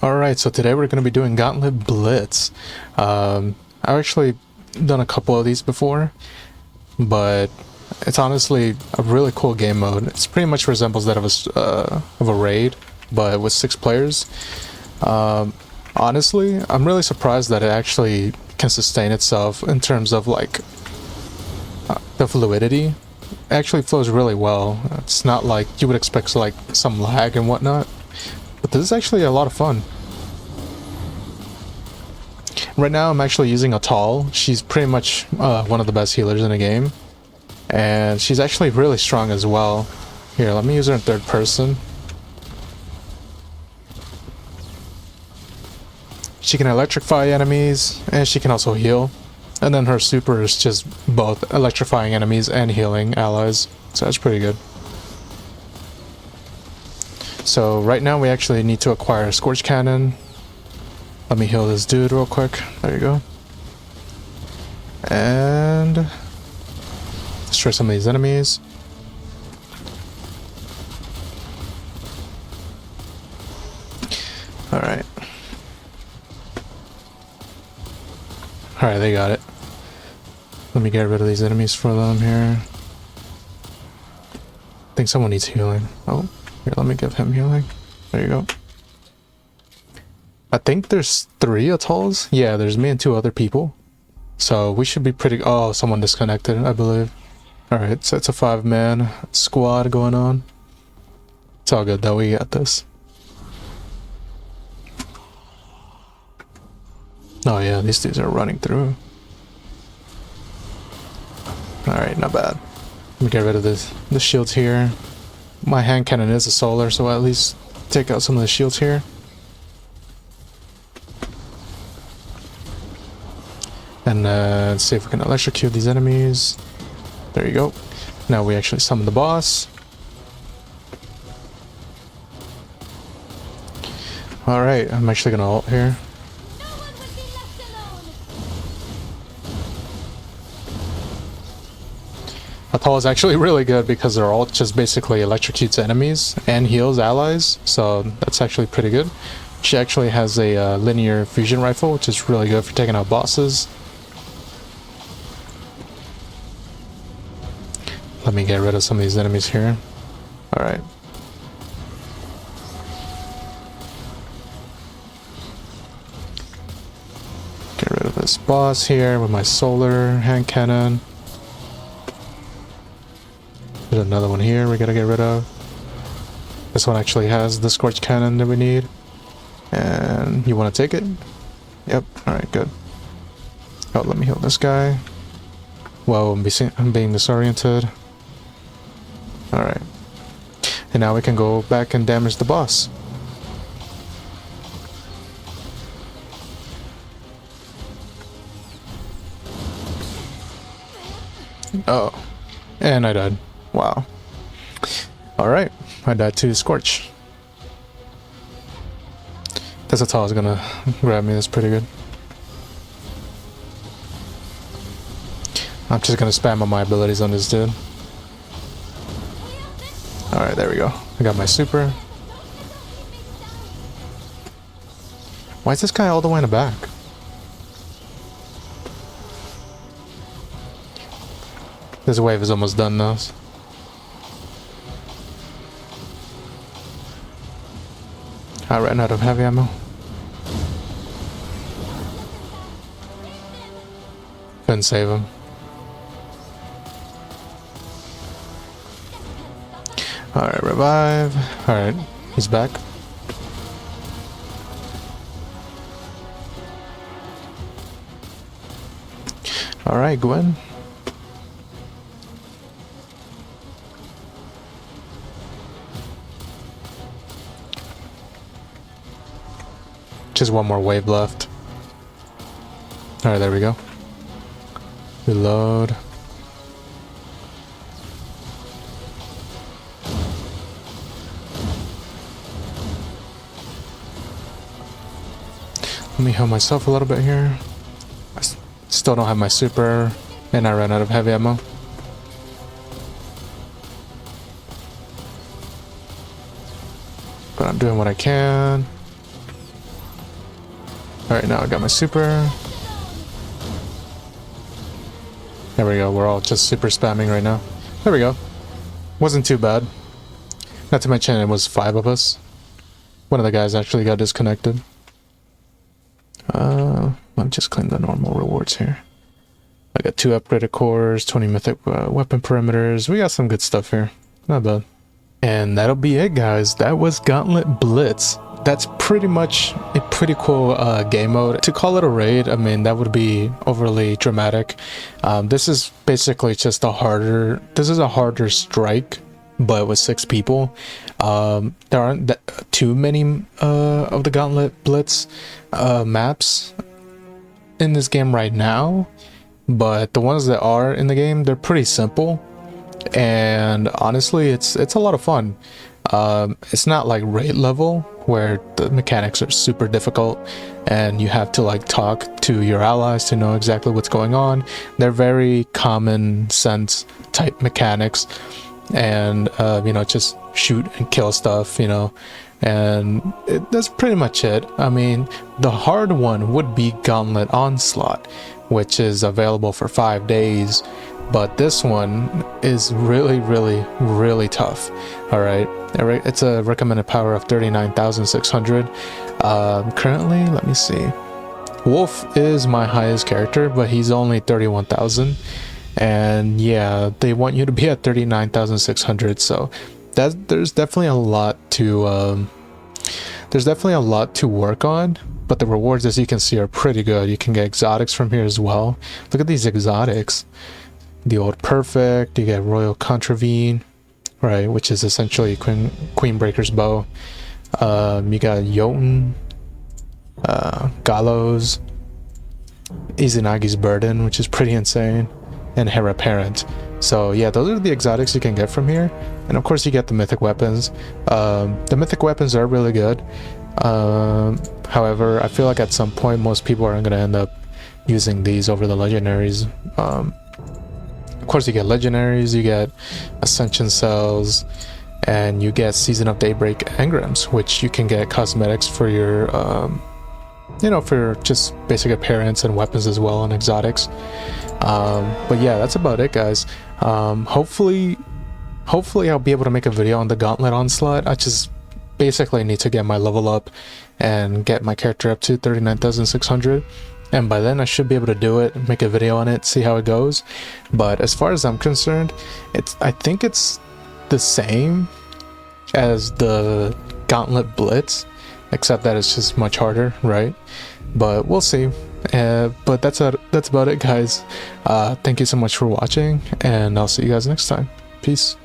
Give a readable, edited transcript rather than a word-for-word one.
Alright, so today we're going to be doing Gauntlet Blitz. I've actually done a couple of these before, but it's honestly a really cool game mode. It pretty much resembles that of a raid, but with 6 players. Honestly, I'm really surprised that it actually can sustain itself in terms of like the fluidity. It actually flows really well. It's not like you would expect like some lag and whatnot. But this is actually a lot of fun. Right now I'm actually using a Tall. She's pretty much one of the best healers in the game. And she's actually really strong as well. Here, let me use her in third person. She can electrify enemies, and she can also heal. And then her super is just both electrifying enemies and healing allies. So that's pretty good. So right now we actually need to acquire a Scorch Cannon. Let me heal this dude real quick. There you go. And destroy some of these enemies. Alright. Alright, they got it. Let me get rid of these enemies for them here. I think someone needs healing. Oh, here, let me give him healing. There you go. I think there's 3 Atolls. Yeah, there's me and 2 other people. So we should be pretty... Oh, someone disconnected, I believe. Alright, so it's a 5-man squad going on. It's all good though, we got this. Oh yeah, these dudes are running through. Alright, not bad. Let me get rid of the shields here. My hand cannon is a solar, so I'll at least take out some of the shields here. And let's see if we can electrocute these enemies. There you go. Now we actually summon the boss. Alright, I'm actually gonna ult here. Atoll is actually really good because their ult just basically electrocutes enemies and heals allies, so that's actually pretty good. She actually has a linear fusion rifle, which is really good for taking out bosses. Let me get rid of some of these enemies here. Alright. Get rid of this boss here with my solar hand cannon. There's another one here we gotta get rid of. This one actually has the Scorch Cannon that we need. And you wanna take it? Yep, alright, good. Oh, let me heal this guy. Whoa, I'm being disoriented. Alright. And now we can go back and damage the boss. Oh. And I died. Wow. Alright. I died to Scorch. This Atol is gonna grab me. That's pretty good. I'm just gonna spam on my abilities on this dude. Alright, there we go. I got my super. Why is this guy all the way in the back? This wave is almost done now. I ran out of heavy ammo. Couldn't save him. Alright, revive. Alright, he's back. Alright, Gwen. Just one more wave left. Alright, there we go. Reload. Let me heal myself a little bit here. I still don't have my super, and I ran out of heavy ammo. But I'm doing what I can. Alright, now I got my super. There we go, we're all just super spamming right now. There we go. Wasn't too bad. Not to mention it was 5 of us. One of the guys actually got disconnected. Let me just claim the normal rewards here. I got 2 upgraded cores, 20 mythic weapon perimeters. We got some good stuff here. Not bad. And that'll be it, guys. That was Gauntlet Blitz. That's pretty much a pretty cool game mode. To call it a raid, I mean, that would be overly dramatic. This is basically just a harder... This is a harder strike, but with 6 people. There aren't too many of the Gauntlet Blitz maps in this game right now, but the ones that are in the game, they're pretty simple, and honestly it's a lot of fun. It's not like raid level where the mechanics are super difficult and you have to like talk to your allies to know exactly what's going on. They're very common sense type mechanics, and you know, just shoot and kill stuff, you know, and that's pretty much it. I mean, the hard one would be Gauntlet Onslaught, which is available for 5 days, but this one is really tough. All right, it's a recommended power of 39,600. Currently, let me see, Wolf is my highest character, but he's only 31,000, and yeah, they want you to be at 39,600, so there's definitely a lot to work on, but the rewards, as you can see, are pretty good. You can get exotics from here as well. Look at these exotics. The Old Perfect, you get Royal Contravene, right, which is essentially Queenbreaker's bow. You got Jotun, Gallows, Izunagi's Burden, which is pretty insane, and Hera Parent. So yeah, those are the exotics you can get from here, and of course you get the mythic weapons. The mythic weapons are really good. However, I feel like at some point most people are going to end up using these over the legendaries. Of course you get legendaries, you get ascension cells, and you get Season of Daybreak engrams, which you can get cosmetics for your you know, for just basic appearance and weapons as well, and exotics. But yeah, that's about it, guys. Hopefully I'll be able to make a video on the Gauntlet Onslaught. I just basically need to get my level up and get my character up to 39,600, and by then I should be able to do it, make a video on it, see how it goes. But as far as I'm concerned, I think it's the same as the Gauntlet Blitz, except that it's just much harder, right? But we'll see. But that's about it, guys. Thank you so much for watching, and I'll see you guys next time. Peace.